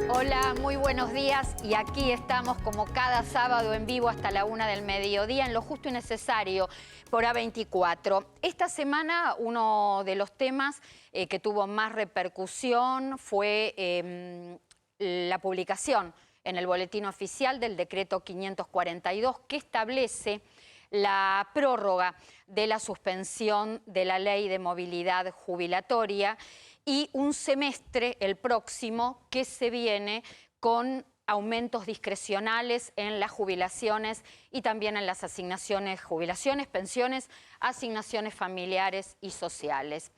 Hola, muy buenos días y aquí estamos como cada sábado en vivo hasta la 1 del mediodía en Lo Justo y Necesario por A24. Esta semana uno de los temas que tuvo más repercusión fue la publicación en el Boletín Oficial del Decreto 542 que establece la prórroga de la suspensión de la Ley de Movilidad Jubilatoria y un semestre, el próximo, que se viene con aumentos discrecionales en las jubilaciones y también en las asignaciones, jubilaciones, pensiones, asignaciones familiares y sociales.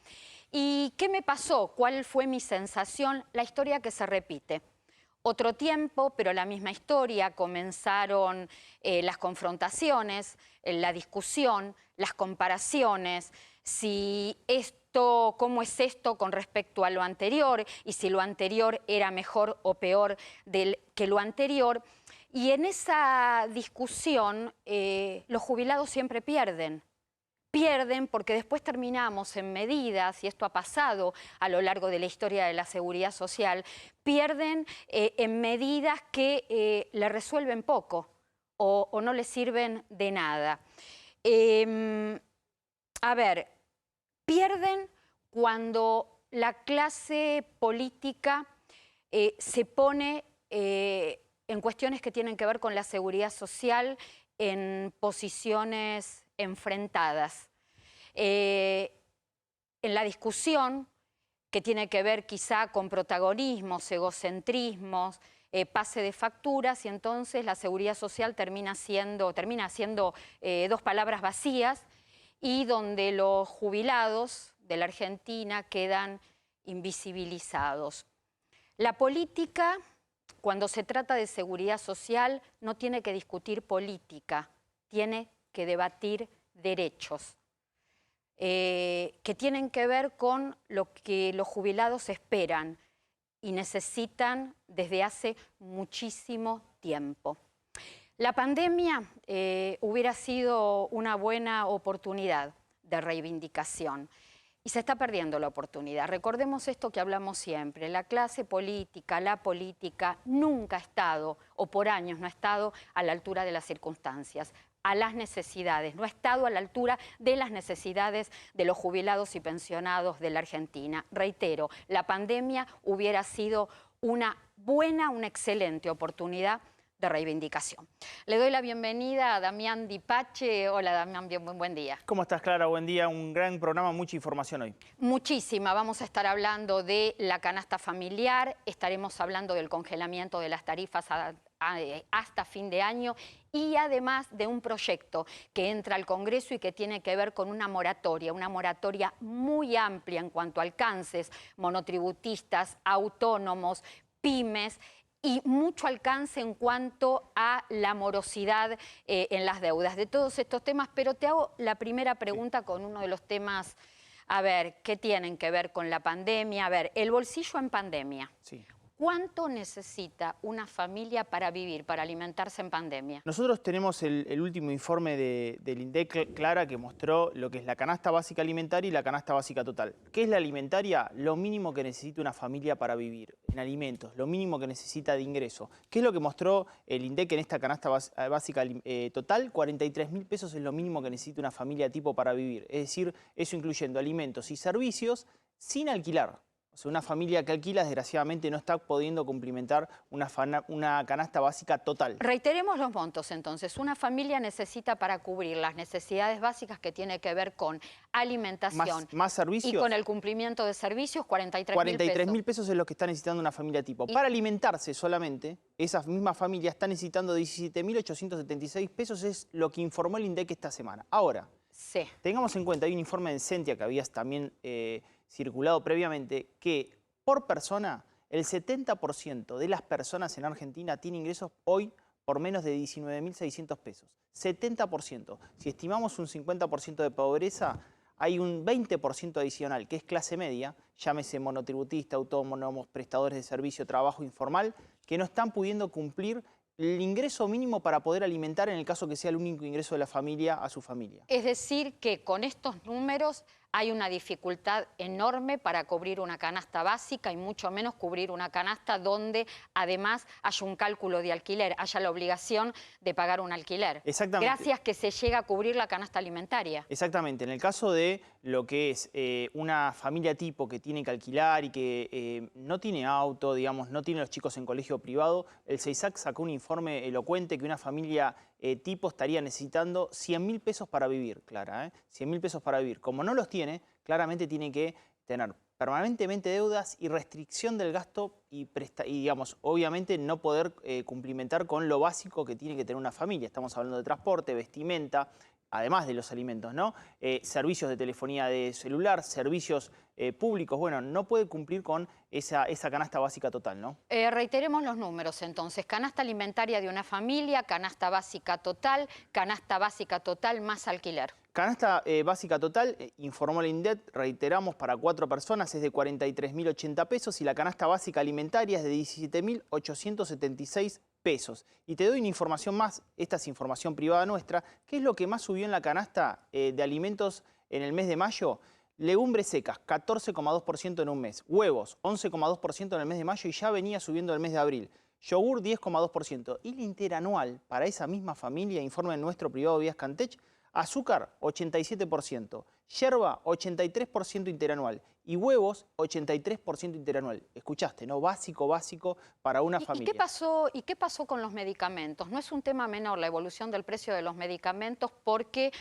¿Y qué me pasó? ¿Cuál fue mi sensación? La historia que se repite. Otro tiempo, pero la misma historia. Comenzaron las confrontaciones, la discusión, las comparaciones, si esto, cómo es esto con respecto a lo anterior y si lo anterior era mejor o peor que lo anterior. Y en esa discusión los jubilados siempre pierden. Pierden porque después terminamos en medidas, y esto ha pasado a lo largo de la historia de la seguridad social, pierden en medidas que le resuelven poco o no les sirven de nada. A ver, pierden cuando la clase política se pone en cuestiones que tienen que ver con la seguridad social en posiciones enfrentadas. En la discusión que tiene que ver quizá con protagonismos, egocentrismos, pase de facturas, y entonces la seguridad social termina siendo dos palabras vacías y donde los jubilados de la Argentina quedan invisibilizados. La política, cuando se trata de seguridad social, no tiene que discutir política, tiene que debatir derechos, que tienen que ver con lo que los jubilados esperan y necesitan desde hace muchísimo tiempo. La pandemia hubiera sido una buena oportunidad de reivindicación y se está perdiendo la oportunidad. Recordemos esto que hablamos siempre, la clase política, la política nunca ha estado, o por años no ha estado, a la altura de las circunstancias, a las necesidades, no ha estado a la altura de las necesidades de los jubilados y pensionados de la Argentina. Reitero, la pandemia hubiera sido una buena, una excelente oportunidad de reivindicación. Le doy la bienvenida a Damián Di Pace. Hola Damián, buen día. ¿Cómo estás, Clara? Buen día, un gran programa, mucha información hoy. Muchísima, vamos a estar hablando de la canasta familiar, estaremos hablando del congelamiento de las tarifas hasta fin de año y además de un proyecto que entra al Congreso y que tiene que ver con una moratoria muy amplia en cuanto a alcances, monotributistas, autónomos, pymes, y mucho alcance en cuanto a la morosidad en las deudas. De todos estos temas, pero te hago la primera pregunta con uno de los temas, a ver, ¿qué tienen que ver con la pandemia? A ver, el bolsillo en pandemia. Sí. ¿Cuánto necesita una familia para vivir, para alimentarse en pandemia? Nosotros tenemos el último informe del INDEC, Clara, que mostró lo que es la canasta básica alimentaria y la canasta básica total. ¿Qué es la alimentaria? Lo mínimo que necesita una familia para vivir en alimentos, lo mínimo que necesita de ingreso. ¿Qué es lo que mostró el INDEC en esta canasta básica total? 43.000 pesos es lo mínimo que necesita una familia tipo para vivir. Es decir, eso incluyendo alimentos y servicios sin alquilar. O sea, una familia que alquila, desgraciadamente, no está pudiendo cumplimentar una canasta básica total. Reiteremos los montos, entonces. Una familia necesita para cubrir las necesidades básicas que tiene que ver con alimentación más servicios. Y con el cumplimiento de servicios, 43.000 pesos es lo que está necesitando una familia tipo. Para alimentarse solamente, esa misma familia está necesitando 17.876 pesos, es lo que informó el INDEC esta semana. Ahora, sí, tengamos en cuenta, hay un informe de Encentia que habías también circulado previamente, que por persona el 70% de las personas en Argentina tiene ingresos hoy por menos de 19.600 pesos. 70%. Si estimamos un 50% de pobreza, hay un 20% adicional, que es clase media, llámese monotributista, autónomos, prestadores de servicio, trabajo informal, que no están pudiendo cumplir el ingreso mínimo para poder alimentar en el caso que sea el único ingreso de la familia a su familia. Es decir, que con estos números hay una dificultad enorme para cubrir una canasta básica y mucho menos cubrir una canasta donde además haya un cálculo de alquiler, haya la obligación de pagar un alquiler. Exactamente. Gracias que se llega a cubrir la canasta alimentaria. Exactamente. En el caso de lo que es una familia tipo que tiene que alquilar y que no tiene auto, digamos, no tiene los chicos en colegio privado, el CEISAC sacó un informe elocuente que una familia tipo estaría necesitando 100.000 pesos para vivir, Clara, 100.000 pesos para vivir. Como no los tiene, claramente tiene que tener permanentemente deudas y restricción del gasto y digamos, obviamente no poder cumplimentar con lo básico que tiene que tener una familia. Estamos hablando de transporte, vestimenta, además de los alimentos, ¿no? Servicios de telefonía de celular, servicios públicos. Bueno, no puede cumplir con esa canasta básica total, ¿no? Reiteremos los números entonces. Canasta alimentaria de una familia, canasta básica total más alquiler. Canasta básica total, informó el INDEC, reiteramos, para 4 personas es de 43.080 pesos y la canasta básica alimentaria es de 17.876 pesos. Y te doy una información más, esta es información privada nuestra. ¿Qué es lo que más subió en la canasta de alimentos en el mes de mayo? Legumbres secas, 14,2% en un mes. Huevos, 11,2% en el mes de mayo y ya venía subiendo el mes de abril. Yogur, 10,2%. Y el interanual para esa misma familia, informe nuestro privado vía Scantech, azúcar, 87%, yerba, 83% interanual y huevos, 83% interanual. Escuchaste, ¿no? Básico para una familia. ¿Y qué pasó con los medicamentos? No es un tema menor la evolución del precio de los medicamentos porque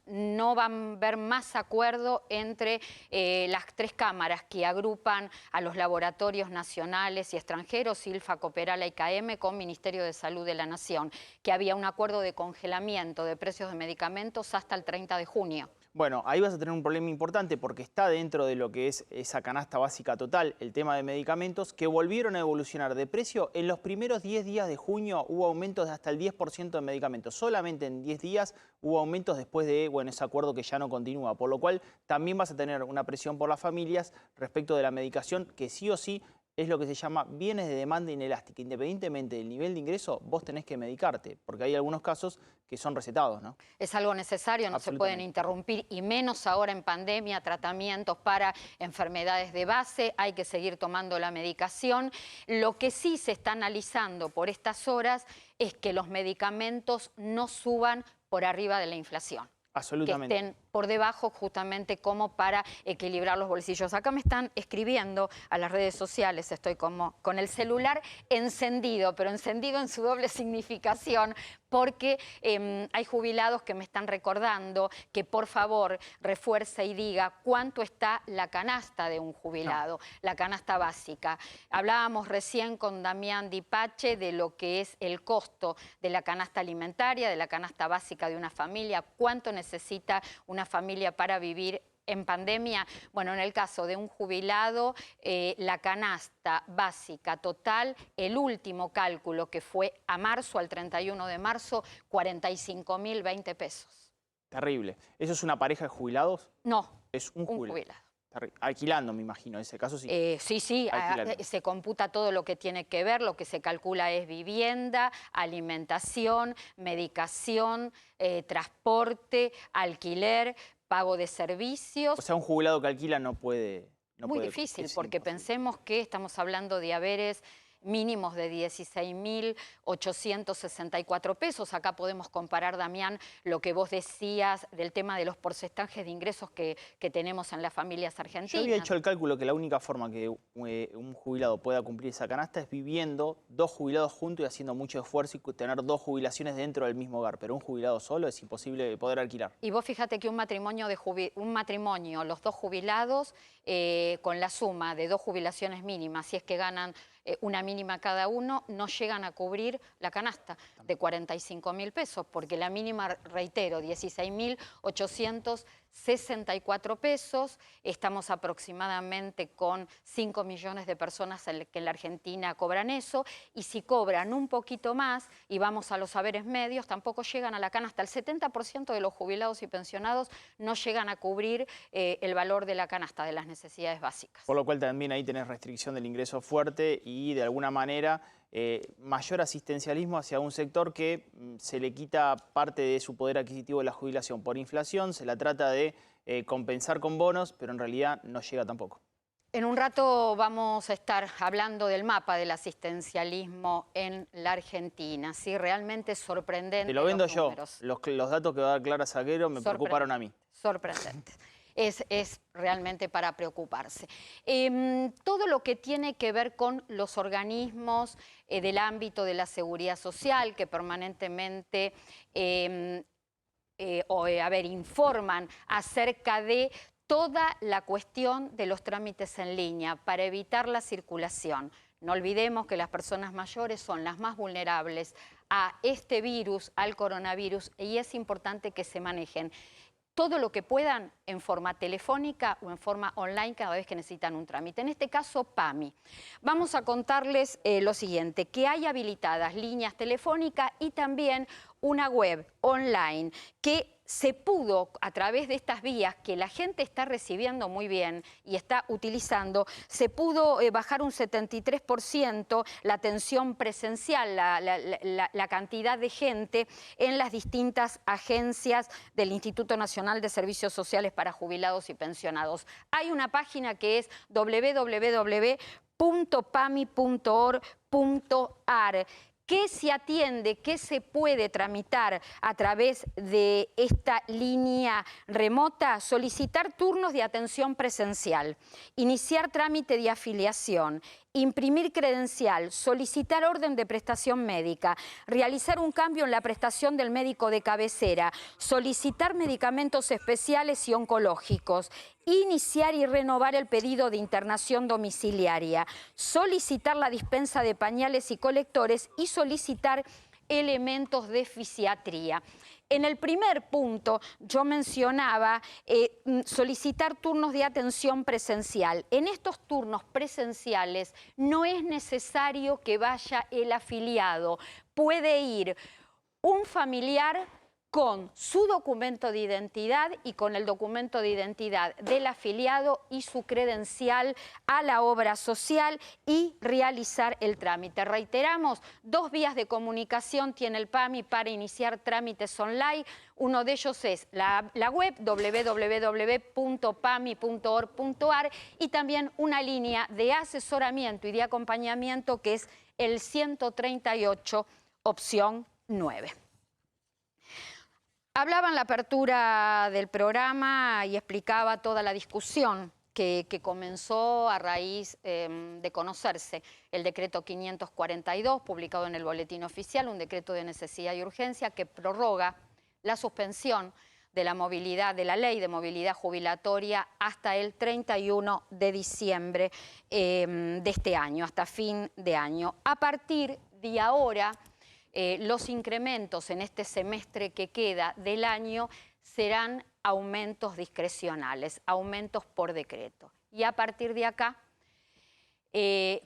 no va a haber más acuerdo entre las 3 cámaras que agrupan a los laboratorios nacionales y extranjeros, ILFA, Cooperala y CAEM, con Ministerio de Salud de la Nación, que había un acuerdo de congelamiento de precios de medicamentos hasta el 30 de junio. Bueno, ahí vas a tener un problema importante porque está dentro de lo que es esa canasta básica total, el tema de medicamentos, que volvieron a evolucionar de precio. En los primeros 10 días de junio hubo aumentos de hasta el 10% de medicamentos. Solamente en 10 días hubo aumentos después de, bueno, ese acuerdo que ya no continúa. Por lo cual también vas a tener una presión por las familias respecto de la medicación que sí o sí es lo que se llama bienes de demanda inelástica. Independientemente del nivel de ingreso, vos tenés que medicarte, porque hay algunos casos que son recetados, ¿no? Es algo necesario, no se pueden interrumpir, y menos ahora en pandemia, tratamientos para enfermedades de base, hay que seguir tomando la medicación. Lo que sí se está analizando por estas horas es que los medicamentos no suban por arriba de la inflación. Absolutamente. Que estén por debajo justamente como para equilibrar los bolsillos. Acá me están escribiendo a las redes sociales, estoy como con el celular encendido, pero encendido en su doble significación, porque hay jubilados que me están recordando que por favor refuerce y diga cuánto está la canasta de un jubilado, la canasta básica. Hablábamos recién con Damián Dipache de lo que es el costo de la canasta alimentaria, de la canasta básica de una familia, cuánto necesita una familia para vivir en pandemia. Bueno, en el caso de un jubilado, la canasta básica total, el último cálculo que fue a marzo, al 31 de marzo, 45.020 pesos. Terrible. ¿Eso es una pareja de jubilados? No, es un jubilado. Alquilando, me imagino, en ese caso sí. Sí, se computa todo lo que tiene que ver, lo que se calcula es vivienda, alimentación, medicación, transporte, alquiler, pago de servicios. O sea, un jubilado que alquila no puede... Muy difícil, porque pensemos que estamos hablando de haberes mínimos de 16.864 pesos. Acá podemos comparar, Damián, lo que vos decías del tema de los porcentajes de ingresos que tenemos en las familias argentinas. Yo había hecho el cálculo que la única forma que un jubilado pueda cumplir esa canasta es viviendo 2 jubilados juntos y haciendo mucho esfuerzo y tener 2 jubilaciones dentro del mismo hogar. Pero un jubilado solo es imposible poder alquilar. Y vos fíjate que un matrimonio, los 2 jubilados, con la suma de 2 jubilaciones mínimas, si es que ganan una mínima cada uno, no llegan a cubrir la canasta de 45.000 pesos, porque la mínima, reitero, 16.864 pesos. Estamos aproximadamente con 5 millones de personas que en la Argentina cobran eso, y si cobran un poquito más y vamos a los haberes medios, tampoco llegan a la canasta. El 70% de los jubilados y pensionados no llegan a cubrir el valor de la canasta, de las necesidades básicas. Por lo cual también ahí tenés restricción del ingreso fuerte y de alguna manera mayor asistencialismo hacia un sector que se le quita parte de su poder adquisitivo de la jubilación por inflación. Se la trata de compensar con bonos, pero en realidad no llega tampoco. En un rato vamos a estar hablando del mapa del asistencialismo en la Argentina. Sí, realmente sorprendente. Te lo vendo los yo. números. Los datos que va a dar Clara Salguero me preocuparon a mí. Sorprendente. Es realmente para preocuparse. Todo lo que tiene que ver con los organismos del ámbito de la seguridad social que permanentemente informan acerca de toda la cuestión de los trámites en línea para evitar la circulación. No olvidemos que las personas mayores son las más vulnerables a este virus, al coronavirus, y es importante que se manejen todo lo que puedan en forma telefónica o en forma online cada vez que necesitan un trámite. En este caso, PAMI. Vamos a contarles lo siguiente, que hay habilitadas líneas telefónicas y también una web online que se pudo, a través de estas vías que la gente está recibiendo muy bien y está utilizando, se pudo bajar un 73% la atención presencial, la cantidad de gente en las distintas agencias del Instituto Nacional de Servicios Sociales para Jubilados y Pensionados. Hay una página que es www.pami.org.ar. ¿Qué se atiende, qué se puede tramitar a través de esta línea remota? Solicitar turnos de atención presencial, iniciar trámite de afiliación, imprimir credencial, solicitar orden de prestación médica, realizar un cambio en la prestación del médico de cabecera, solicitar medicamentos especiales y oncológicos, iniciar y renovar el pedido de internación domiciliaria, solicitar la dispensa de pañales y colectores y solicitar elementos de fisiatría. En el primer punto yo mencionaba solicitar turnos de atención presencial. En estos turnos presenciales no es necesario que vaya el afiliado. Puede ir un familiar con su documento de identidad y con el documento de identidad del afiliado y su credencial a la obra social y realizar el trámite. Reiteramos, 2 vías de comunicación tiene el PAMI para iniciar trámites online. Uno de ellos es la web www.pami.org.ar y también una línea de asesoramiento y de acompañamiento que es el 138, opción 9. Hablaba en la apertura del programa y explicaba toda la discusión que comenzó a raíz de conocerse el decreto 542, publicado en el Boletín Oficial, un decreto de necesidad y urgencia que prorroga la suspensión de la movilidad, de la ley de movilidad jubilatoria hasta el 31 de diciembre de este año, hasta fin de año. A partir de ahora, los incrementos en este semestre que queda del año serán aumentos discrecionales, aumentos por decreto. Y a partir de acá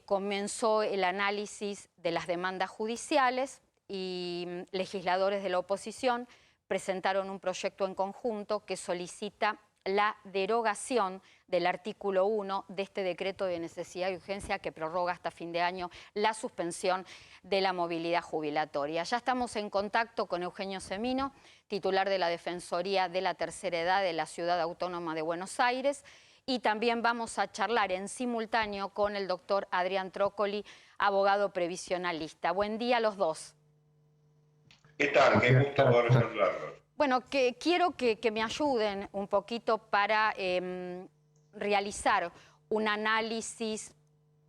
comenzó el análisis de las demandas judiciales y legisladores de la oposición presentaron un proyecto en conjunto que solicita la derogación del artículo 1 de este decreto de necesidad y urgencia que prorroga hasta fin de año la suspensión de la movilidad jubilatoria. Ya estamos en contacto con Eugenio Semino, titular de la Defensoría de la Tercera Edad de la Ciudad Autónoma de Buenos Aires, y también vamos a charlar en simultáneo con el doctor Adrián Trócoli, abogado previsionalista. Buen día a los dos. ¿Qué tal? Qué gusto poder saludarlos. Bueno, quiero que me ayuden un poquito para realizar un análisis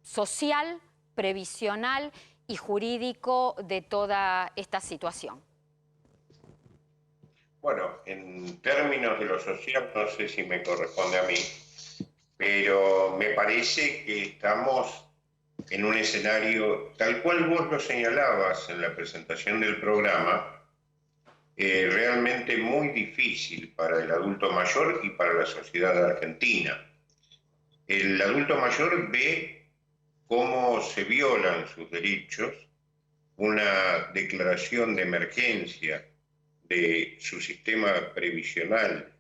social, previsional y jurídico de toda esta situación. Bueno, en términos de lo social, no sé si me corresponde a mí, pero me parece que estamos en un escenario, tal cual vos lo señalabas en la presentación del programa, realmente muy difícil para el adulto mayor y para la sociedad argentina. El adulto mayor ve cómo se violan sus derechos, una declaración de emergencia de su sistema previsional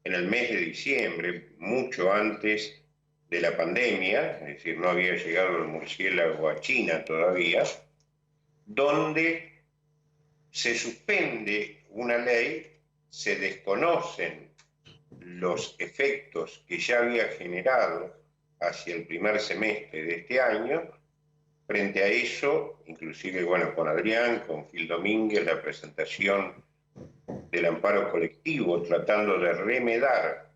en el mes de diciembre, mucho antes de la pandemia, es decir, no había llegado el murciélago a China todavía, donde se suspende una ley, se desconocen los efectos que ya había generado hacia el primer semestre de este año. Frente a eso, inclusive, bueno, con Adrián, con Phil Domínguez, la presentación del amparo colectivo, tratando de remedar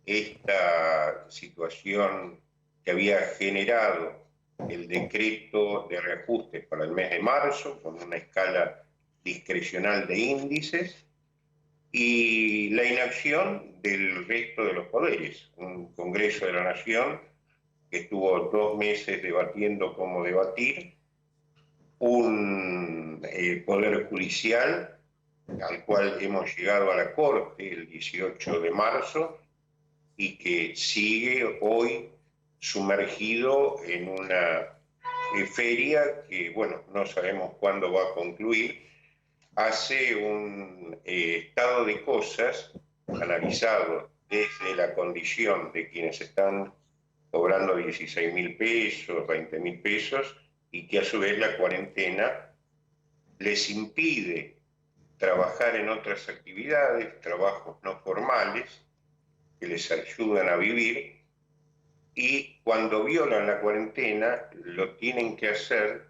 esta situación que había generado el decreto de reajustes para el mes de marzo, con una escala discrecional de índices, y la inacción del resto de los poderes. Un Congreso de la Nación que estuvo 2 meses debatiendo cómo debatir, un Poder Judicial al cual hemos llegado a la Corte el 18 de marzo y que sigue hoy sumergido en una feria que, bueno, no sabemos cuándo va a concluir. Hace un estado de cosas analizado desde la condición de quienes están cobrando 16.000 pesos, 20.000 pesos, y que a su vez la cuarentena les impide trabajar en otras actividades, trabajos no formales, que les ayudan a vivir, y cuando violan la cuarentena lo tienen que hacer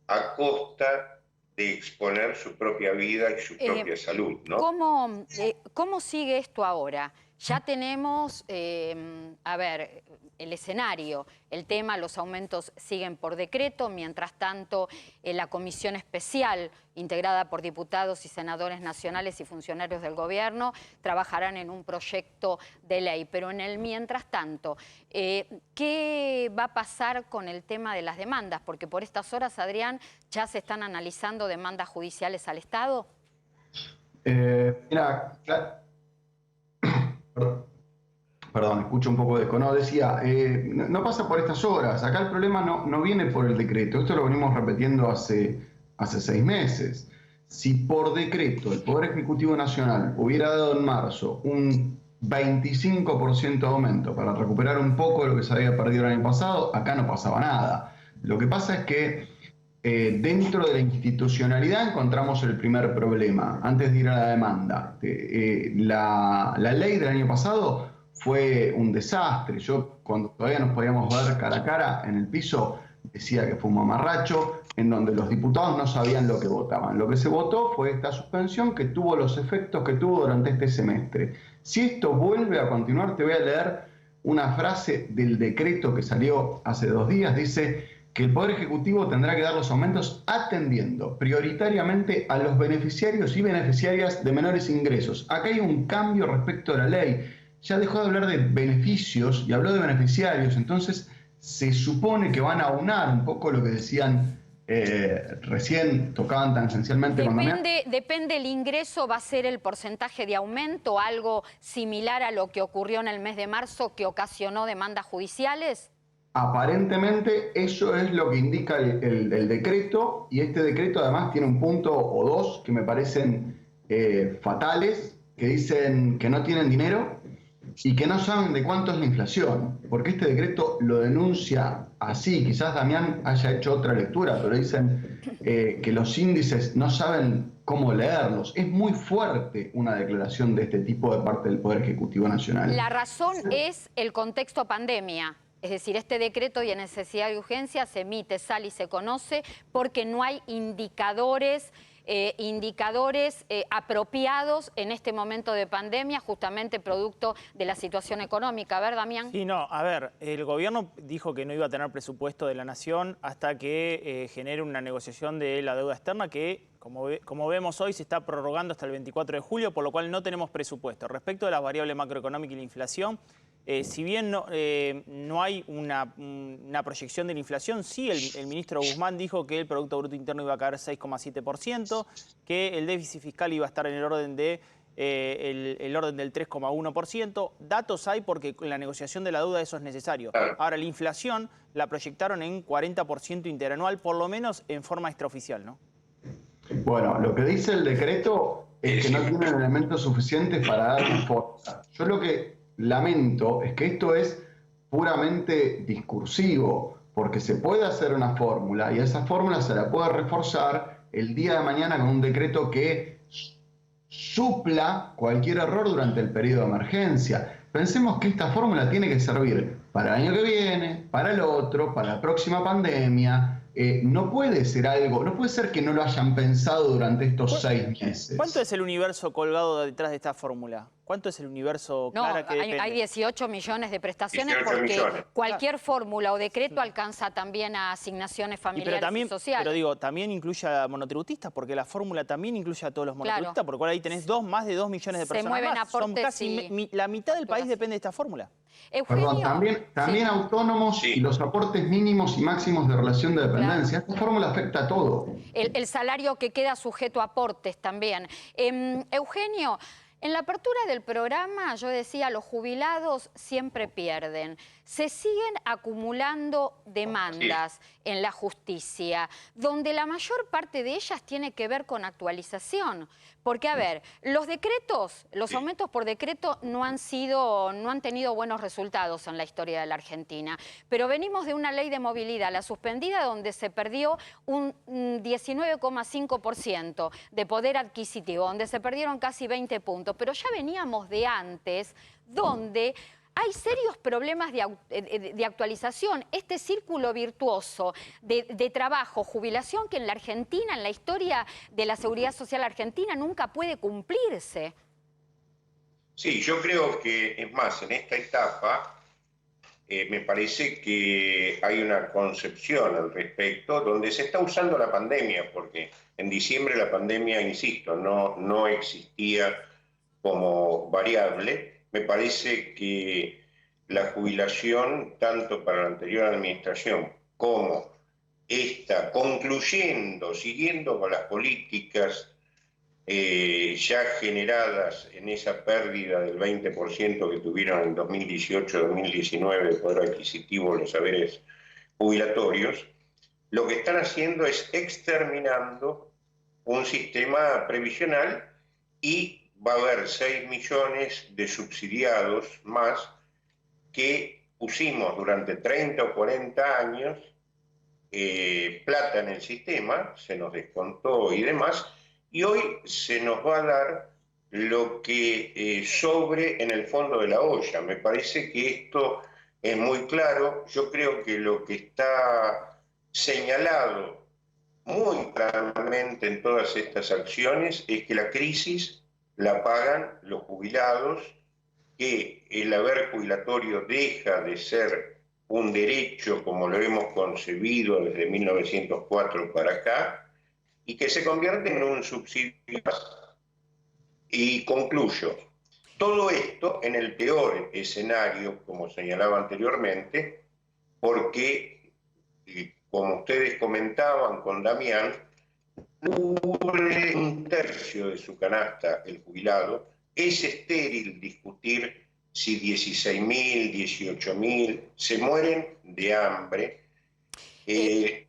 a costa de exponer su propia vida y su propia salud, ¿no? ¿Cómo sigue esto ahora? Ya tenemos, a ver, el escenario, el tema, los aumentos siguen por decreto, mientras tanto la comisión especial integrada por diputados y senadores nacionales y funcionarios del gobierno trabajarán en un proyecto de ley, pero en el mientras tanto, ¿qué va a pasar con el tema de las demandas? Porque por estas horas, Adrián, ya se están analizando demandas judiciales al Estado. Mira, perdón, escucho un poco de eco. No, decía, no pasa por estas horas. Acá el problema no viene por el decreto. Esto lo venimos repitiendo hace 6 meses. Si por decreto el Poder Ejecutivo Nacional hubiera dado en marzo un 25% de aumento para recuperar un poco de lo que se había perdido el año pasado, acá no pasaba nada. Lo que pasa es que dentro de la institucionalidad encontramos el primer problema, antes de ir a la demanda. La ley del año pasado fue un desastre. Yo, cuando todavía nos podíamos ver cara a cara en el piso, decía que fue un mamarracho, en donde los diputados no sabían lo que votaban. Lo que se votó fue esta suspensión que tuvo los efectos que tuvo durante este semestre. Si esto vuelve a continuar, te voy a leer una frase del decreto que salió hace 2 días. Dice que el Poder Ejecutivo tendrá que dar los aumentos atendiendo prioritariamente a los beneficiarios y beneficiarias de menores ingresos. Acá hay un cambio respecto a la ley. Ya dejó de hablar de beneficios y habló de beneficiarios. Entonces se supone que van a aunar un poco lo que decían recién, tocaban tan esencialmente. Depende el ingreso, va a ser el porcentaje de aumento, algo similar a lo que ocurrió en el mes de marzo que ocasionó demandas judiciales. Aparentemente eso es lo que indica el decreto, y este decreto además tiene un punto o 2 que me parecen fatales, que dicen que no tienen dinero y que no saben de cuánto es la inflación, porque este decreto lo denuncia así. Quizás Damián haya hecho otra lectura, pero dicen que los índices no saben cómo leerlos. Es muy fuerte una declaración de este tipo de parte del Poder Ejecutivo Nacional. La razón es el contexto pandemia. Es decir, este decreto de necesidad y urgencia se emite, sale y se conoce porque no hay indicadores apropiados en este momento de pandemia, justamente producto de la situación económica. A ver, Damián. Sí, no, a ver, el gobierno dijo que no iba a tener presupuesto de la Nación hasta que genere una negociación de la deuda externa que, como vemos hoy, se está prorrogando hasta el 24 de julio, por lo cual no tenemos presupuesto. Respecto de las variables macroeconómicas y la inflación, si bien no hay una proyección de la inflación, sí el ministro Guzmán dijo que el Producto Bruto Interno iba a caer 6,7%, que el déficit fiscal iba a estar en el orden del 3,1%. Datos hay porque en la negociación de la deuda eso es necesario. Ahora, la inflación la proyectaron en 40% interanual, por lo menos en forma extraoficial, ¿no? Bueno, lo que dice el decreto es que no tienen elementos suficientes para dar fuerza. Yo lo que lamento es que esto es puramente discursivo, porque se puede hacer una fórmula y esa fórmula se la puede reforzar el día de mañana con un decreto que supla cualquier error durante el periodo de emergencia. pensemos que esta fórmula tiene que servir para el año que viene, para el otro, para la próxima pandemia. No puede ser algo, no puede ser que no lo hayan pensado durante estos 6 meses. ¿Cuánto es el universo colgado detrás de esta fórmula? ¿Cuánto es el universo Clara que depende? Hay 18 millones de prestaciones 18 porque millones. cualquier fórmula o decreto alcanza también a asignaciones familiares y sociales. Pero digo, también incluye a monotributistas, porque la fórmula también incluye a todos los monotributistas, Claro. por lo cual ahí tenés más de 2 millones de personas Se mueven más. Son aportes casi la mitad del país depende de esta fórmula. Eugenio, Perdón, también sí. autónomos Sí. y los aportes mínimos y máximos de relación de dependencia. Esta fórmula afecta a todo. El salario que queda sujeto a aportes también. Eugenio, en la apertura del programa yo decía, los jubilados siempre pierden. Se siguen acumulando demandas en la justicia, donde la mayor parte de ellas tiene que ver con actualización. Porque, a ver, los decretos, los aumentos por decreto no han tenido buenos resultados en la historia de la Argentina. Pero venimos de una ley de movilidad, la suspendida, donde se perdió un 19,5% de poder adquisitivo, donde se perdieron casi 20 puntos. Pero ya veníamos de antes, donde hay serios problemas de actualización. Este círculo virtuoso de trabajo, jubilación, que en la Argentina, en la historia de la seguridad social argentina, nunca puede cumplirse. Sí, yo creo que, es más, en esta etapa me parece que hay una concepción al respecto donde se está usando la pandemia, porque en diciembre la pandemia, insisto, no existía como variable. Me parece que la jubilación, tanto para la anterior administración como esta, concluyendo, siguiendo con las políticas ya generadas en esa pérdida del 20% que tuvieron en 2018-2019 de poder adquisitivo los saberes jubilatorios, lo que están haciendo es exterminando un sistema previsional y va a haber 6 millones de subsidiados más que pusimos durante 30 o 40 años plata en el sistema, se nos descontó y demás, y hoy se nos va a dar lo que sobre en el fondo de la olla. Me parece que esto es muy claro. Yo creo que lo que está señalado muy claramente en todas estas acciones es que la crisis la pagan los jubilados, que el haber jubilatorio deja de ser un derecho como lo hemos concebido desde 1904 para acá, y que se convierte en un subsidio más. Y concluyo, todo esto en el peor escenario, como señalaba anteriormente, porque, como ustedes comentaban con Damián, cubre un tercio de su canasta el jubilado. Es estéril discutir si 16.000, 18.000 se mueren de hambre.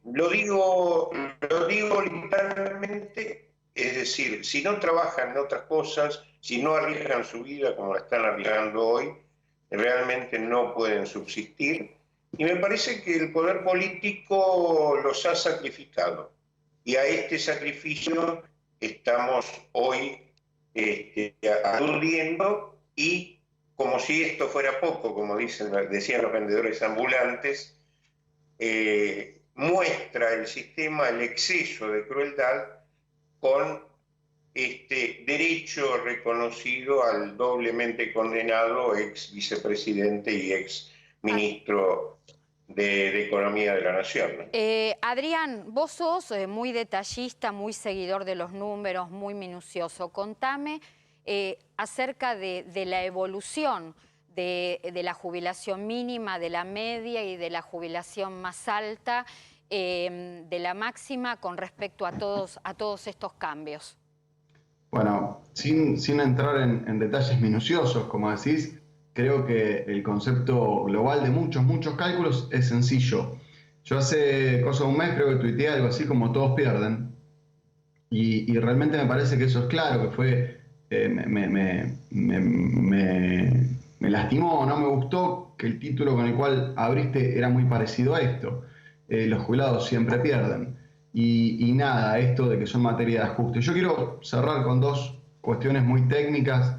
Lo digo literalmente, es decir, si no trabajan en otras cosas, si no arriesgan su vida como la están arriesgando hoy, realmente no pueden subsistir. Y me parece que el poder político los ha sacrificado. Y a este sacrificio estamos hoy aludiendo, y como si esto fuera poco, como decían los vendedores ambulantes, muestra el sistema el exceso de crueldad con este derecho reconocido al doblemente condenado ex vicepresidente y ex ministro de Economía de la Nación, ¿no? Adrián, vos sos muy detallista, muy seguidor de los números, muy minucioso. Contame acerca de la evolución de la jubilación mínima, de la media y de la jubilación más alta, de la máxima con respecto a todos estos cambios. Bueno, sin entrar en detalles minuciosos, como decís, creo que el concepto global de muchos cálculos es sencillo. Yo hace cosa de un mes creo que tuiteé algo así como todos pierden, y realmente me parece que eso es claro, que fue me lastimó, no me gustó que el título con el cual abriste era muy parecido a esto. Los jubilados siempre pierden. Y nada, esto de que son materia de ajuste. Yo quiero cerrar con dos cuestiones muy técnicas.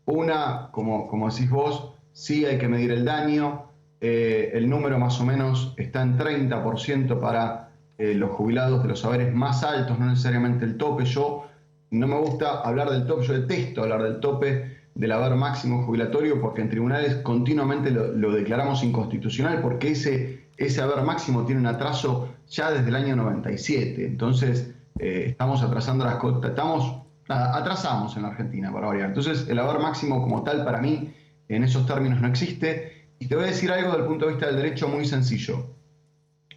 Una, como decís vos, sí hay que medir el daño. El número más o menos está en 30% para los jubilados de los haberes más altos, no necesariamente el tope. Yo no me gusta hablar del tope, yo detesto hablar del tope del haber máximo jubilatorio, porque en tribunales continuamente lo declaramos inconstitucional, porque ese haber máximo tiene un atraso ya desde el año 97. Entonces, estamos atrasando las cosas, atrasamos en la Argentina, para variar. Entonces, el haber máximo como tal, para mí, en esos términos no existe. Y te voy a decir algo desde el punto de vista del derecho muy sencillo.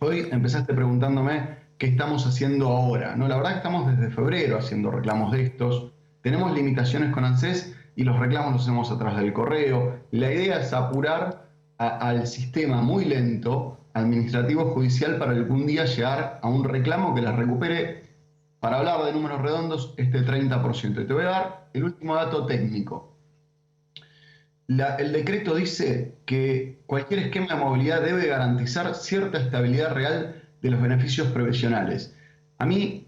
Hoy empezaste preguntándome qué estamos haciendo ahora. No, la verdad que estamos desde febrero haciendo reclamos de estos. Tenemos limitaciones con ANSES y los reclamos los hacemos a través del correo. La idea es apurar al sistema muy lento administrativo judicial para algún día llegar a un reclamo que las recupere, para hablar de números redondos, este 30%. Y te voy a dar el último dato técnico. El decreto dice que cualquier esquema de movilidad debe garantizar cierta estabilidad real de los beneficios previsionales. A mí,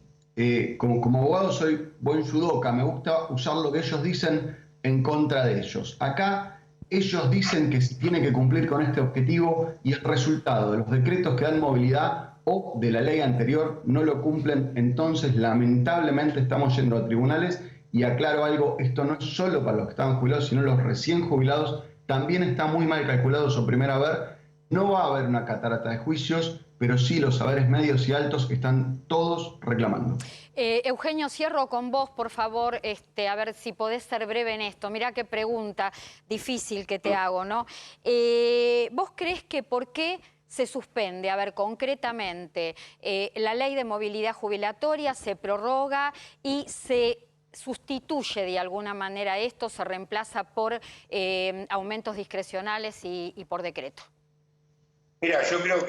como abogado, soy buen judoka, me gusta usar lo que ellos dicen en contra de ellos. Acá ellos dicen que se tiene que cumplir con este objetivo y el resultado de los decretos que dan movilidad o de la ley anterior no lo cumplen. Entonces, lamentablemente, estamos yendo a tribunales. Y aclaro algo, esto no es solo para los que estaban jubilados, sino los recién jubilados. También está muy mal calculado su primer haber. No va a haber una catarata de juicios, pero sí los haberes medios y altos están todos reclamando. Eugenio, cierro con vos, por favor, a ver si podés ser breve en esto. Mirá qué pregunta difícil que te hago, ¿no? ¿Vos creés que por qué se suspende? A ver, concretamente, la ley de movilidad jubilatoria se prorroga y se sustituye de alguna manera esto, se reemplaza por aumentos discrecionales y por decreto. Mira, yo creo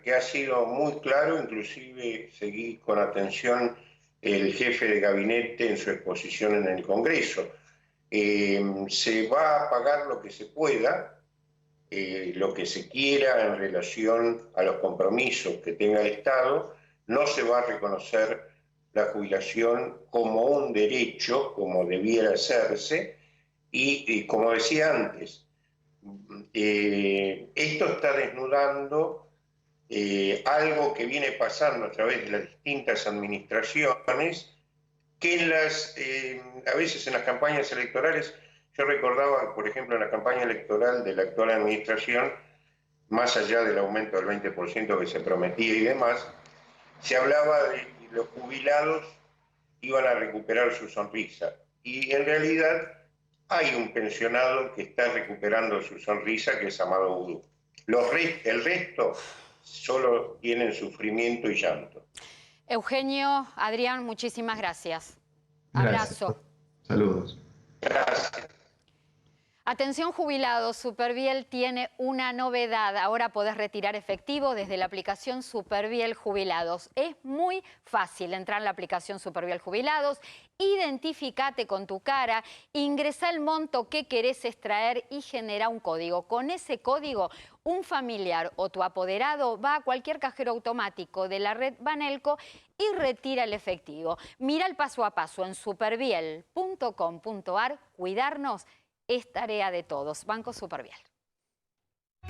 que ha sido muy claro, inclusive seguí con atención el jefe de gabinete en su exposición en el Congreso. Se va a pagar lo que se pueda, lo que se quiera en relación a los compromisos que tenga el Estado. No se va a reconocer la jubilación como un derecho, como debiera hacerse, y como decía antes, esto está desnudando algo que viene pasando a través de las distintas administraciones, que a veces en las campañas electorales, yo recordaba, por ejemplo, en la campaña electoral de la actual administración, más allá del aumento del 20% que se prometía y demás, se hablaba de que los jubilados iban a recuperar su sonrisa. Y en realidad hay un pensionado que está recuperando su sonrisa, que es Amado Vudú. El resto solo tienen sufrimiento y llanto. Eugenio, Adrián, muchísimas gracias. Gracias. Abrazo. Saludos. Gracias. Atención jubilados, Superviel tiene una novedad. Ahora podés retirar efectivo desde la aplicación Superviel Jubilados. Es muy fácil entrar en la aplicación Superviel Jubilados, identificate con tu cara, ingresá el monto que querés extraer y genera un código. Con ese código, un familiar o tu apoderado va a cualquier cajero automático de la red Banelco y retira el efectivo. Mira el paso a paso en superviel.com.ar. Cuidarnos es tarea de todos. Banco Superviel.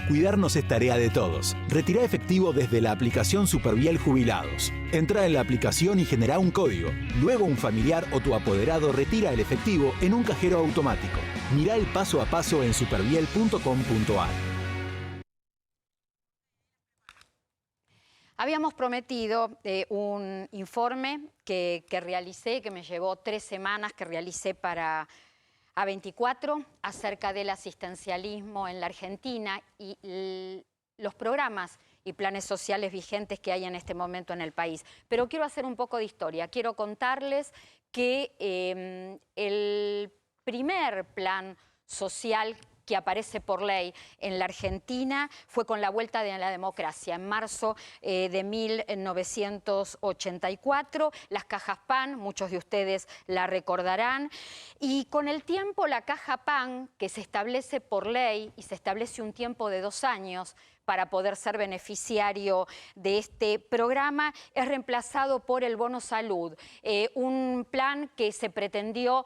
Cuidarnos es tarea de todos. Retirá efectivo desde la aplicación Superviel Jubilados. Entra en la aplicación y genera un código. Luego un familiar o tu apoderado retira el efectivo en un cajero automático. Mirá el paso a paso en superviel.com.ar. Habíamos prometido un informe que realicé, que me llevó 3 semanas, que realicé para A24, acerca del asistencialismo en la Argentina y los programas y planes sociales vigentes que hay en este momento en el país. Pero quiero hacer un poco de historia. Quiero contarles que el primer plan social que aparece por ley en la Argentina fue con la vuelta de la democracia, en marzo de 1984, las cajas PAN, muchos de ustedes la recordarán, y con el tiempo la caja PAN, que se establece por ley y se establece un tiempo de 2 años para poder ser beneficiario de este programa, es reemplazado por el bono salud, un plan que pretendió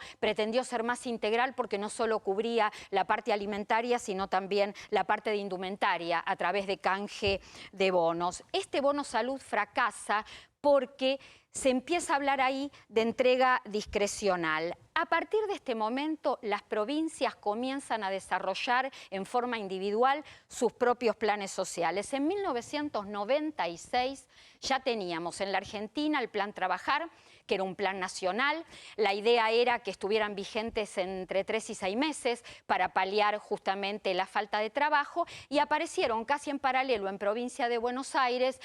ser más integral porque no solo cubría la parte alimentaria, sino también la parte de indumentaria a través de canje de bonos. Este bono salud fracasa porque se empieza a hablar ahí de entrega discrecional. A partir de este momento, las provincias comienzan a desarrollar en forma individual sus propios planes sociales. En 1996 ya teníamos en la Argentina el Plan Trabajar, que era un plan nacional. La idea era que estuvieran vigentes entre 3 y 6 meses para paliar justamente la falta de trabajo, y aparecieron casi en paralelo en provincia de Buenos Aires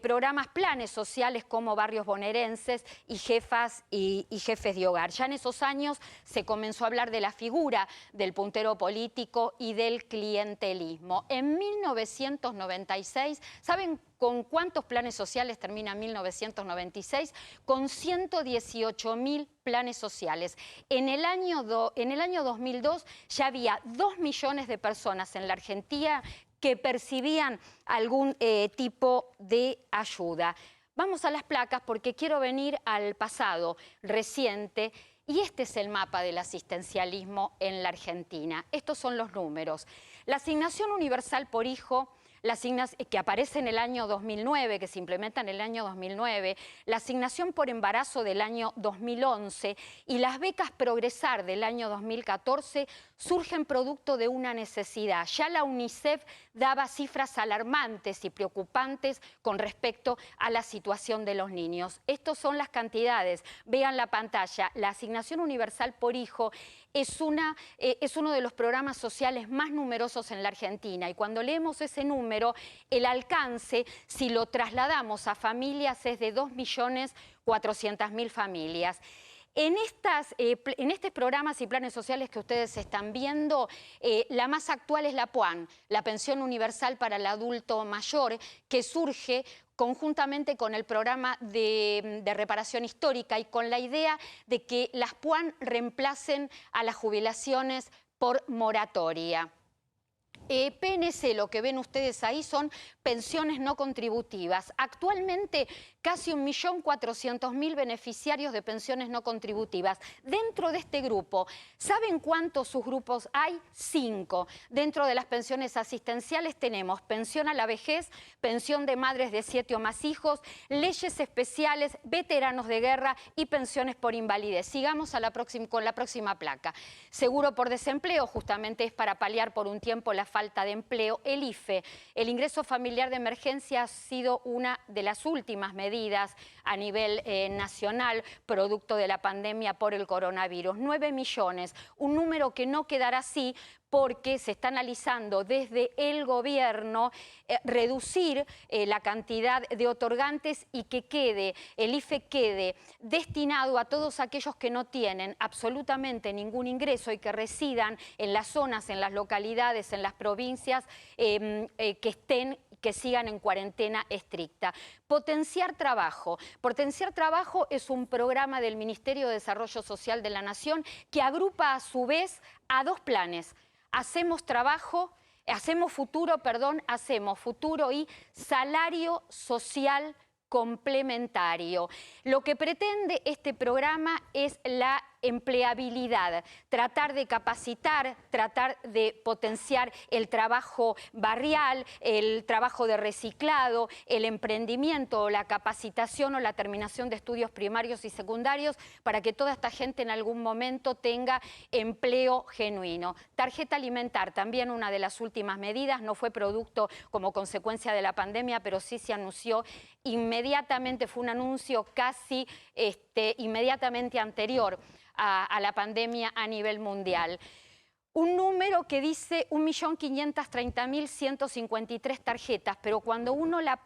programas, planes sociales como barrios bonaerenses y jefes de hogar. Ya en esos años se comenzó a hablar de la figura del puntero político y del clientelismo. En 1996, ¿saben con cuántos planes sociales termina 1996? Con 118.000 planes sociales. En el año 2002 ya había 2 millones de personas en la Argentina que percibían algún tipo de ayuda. Vamos a las placas porque quiero venir al pasado reciente. Y este es el mapa del asistencialismo en la Argentina. Estos son los números. La asignación universal por hijo, que aparece en el año 2009, que se implementa en el año 2009, la asignación por embarazo del año 2011 y las becas Progresar del año 2014 surgen producto de una necesidad. Ya la UNICEF daba cifras alarmantes y preocupantes con respecto a la situación de los niños. Estas son las cantidades. Vean la pantalla. La asignación universal por hijo es uno de los programas sociales más numerosos en la Argentina, y cuando leemos ese número, el alcance, si lo trasladamos a familias, es de 2.400.000 familias. En estos programas y planes sociales que ustedes están viendo, la más actual es la PUAN, la Pensión Universal para el Adulto Mayor, que surge conjuntamente con el programa de reparación histórica y con la idea de que las PUAN reemplacen a las jubilaciones por moratoria. PNC, lo que ven ustedes ahí son pensiones no contributivas. Actualmente casi 1.400.000 beneficiarios de pensiones no contributivas. Dentro de este grupo, ¿saben cuántos subgrupos hay? 5. Dentro de las pensiones asistenciales tenemos pensión a la vejez, pensión de madres de 7 o más hijos, leyes especiales, veteranos de guerra y pensiones por invalidez. Sigamos con la próxima placa. Seguro por desempleo, justamente es para paliar por un tiempo la falta de empleo. El IFE, el ingreso familiar de emergencia, ha sido una de las últimas medidas a nivel nacional, producto de la pandemia por el coronavirus. 9 millones, un número que no quedará así, porque se está analizando desde el gobierno reducir la cantidad de otorgantes y que el IFE quede destinado a todos aquellos que no tienen absolutamente ningún ingreso y que residan en las zonas, en las localidades, en las provincias que sigan en cuarentena estricta. Potenciar trabajo. Potenciar trabajo es un programa del Ministerio de Desarrollo Social de la Nación que agrupa a su vez a 2 planes. Hacemos futuro y salario social complementario. Lo que pretende este programa es la empleabilidad, tratar de capacitar, tratar de potenciar el trabajo barrial, el trabajo de reciclado, el emprendimiento, la capacitación o la terminación de estudios primarios y secundarios para que toda esta gente en algún momento tenga empleo genuino. Tarjeta alimentar, también una de las últimas medidas, no fue producto como consecuencia de la pandemia, pero sí se anunció inmediatamente, fue un anuncio casi inmediatamente anterior a la pandemia a nivel mundial. Un número que dice 1.530.153 tarjetas, pero cuando uno la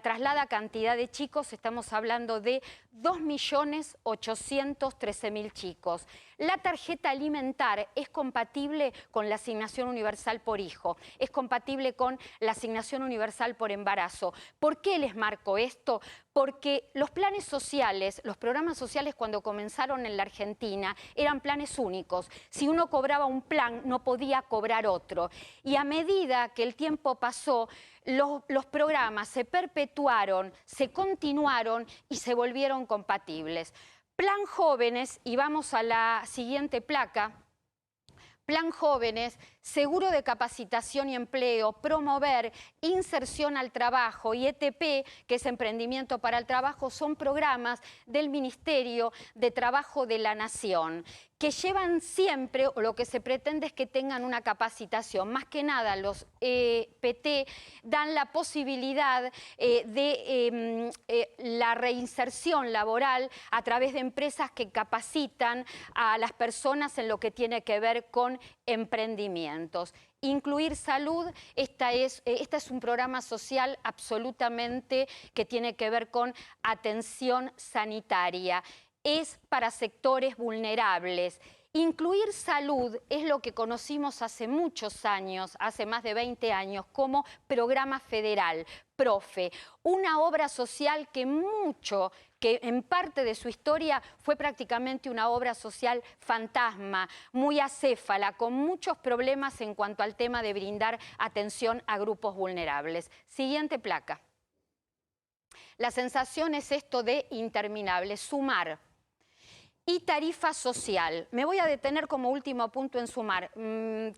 traslada a cantidad de chicos, estamos hablando de 2.813.000 chicos. La tarjeta alimentar es compatible con la asignación universal por hijo, es compatible con la asignación universal por embarazo. ¿Por qué les marco esto? porque los planes sociales, los programas sociales cuando comenzaron en la Argentina eran planes únicos. Si uno cobraba un plan, no podía cobrar otro. Y a medida que el tiempo pasó, los programas se perpetuaron, se continuaron y se volvieron compatibles. Plan Jóvenes, y vamos a la siguiente placa. Plan Jóvenes, seguro de capacitación y empleo, promover inserción al trabajo y ETP, que es emprendimiento para el trabajo, son programas del Ministerio de Trabajo de la Nación, que llevan siempre, o lo que se pretende es que tengan una capacitación. Más que nada, los PT dan la posibilidad de la reinserción laboral a través de empresas que capacitan a las personas en lo que tiene que ver con emprendimientos. Incluir salud, este es un programa social absolutamente que tiene que ver con atención sanitaria. Es para sectores vulnerables. Incluir salud es lo que conocimos hace muchos años, hace más de 20 años, como programa federal, PROFE, una obra social que en parte de su historia fue prácticamente una obra social fantasma, muy acéfala, con muchos problemas en cuanto al tema de brindar atención a grupos vulnerables. Siguiente placa. La sensación es esto de interminable, sumar. Y tarifa social. Me voy a detener como último punto en sumar.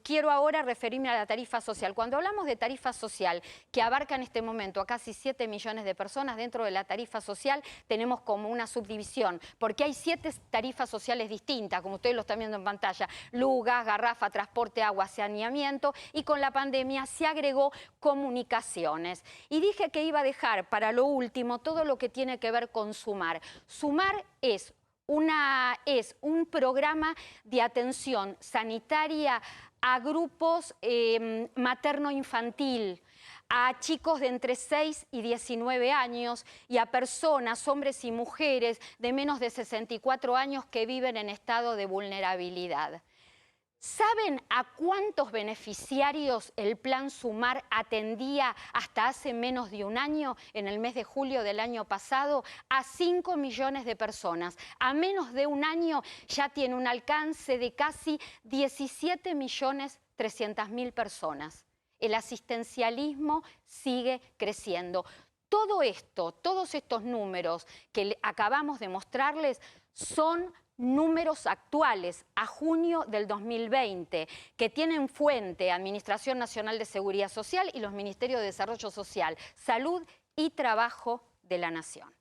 Quiero ahora referirme a la tarifa social. Cuando hablamos de tarifa social, que abarca en este momento a casi 7 millones de personas, dentro de la tarifa social tenemos como una subdivisión, porque hay 7 tarifas sociales distintas, como ustedes lo están viendo en pantalla: luz, gas, garrafa, transporte, agua, saneamiento, y con la pandemia se agregó comunicaciones. Y dije que iba a dejar para lo último todo lo que tiene que ver con sumar. Sumar es un programa de atención sanitaria a grupos materno-infantil, a chicos de entre 6 y 19 años y a personas, hombres y mujeres de menos de 64 años que viven en estado de vulnerabilidad. ¿Saben a cuántos beneficiarios el Plan Sumar atendía hasta hace menos de un año, en el mes de julio del año pasado? A 5 millones de personas. A menos de un año ya tiene un alcance de casi 17.300.000 personas. El asistencialismo sigue creciendo. Todo esto, todos estos números que acabamos de mostrarles son números actuales a junio del 2020 que tienen fuente Administración Nacional de Seguridad Social y los Ministerios de Desarrollo Social, Salud y Trabajo de la Nación.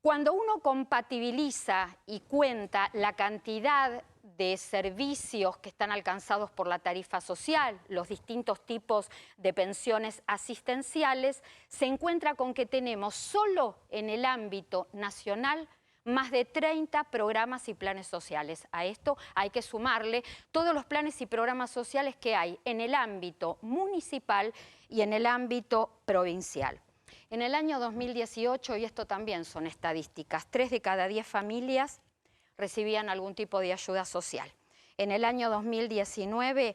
Cuando uno compatibiliza y cuenta la cantidad de servicios que están alcanzados por la tarifa social, los distintos tipos de pensiones asistenciales, se encuentra con que tenemos solo en el ámbito nacional más de 30 programas y planes sociales. A esto hay que sumarle todos los planes y programas sociales que hay en el ámbito municipal y en el ámbito provincial. En el año 2018, y esto también son estadísticas, 3 de cada 10 familias recibían algún tipo de ayuda social. En el año 2019,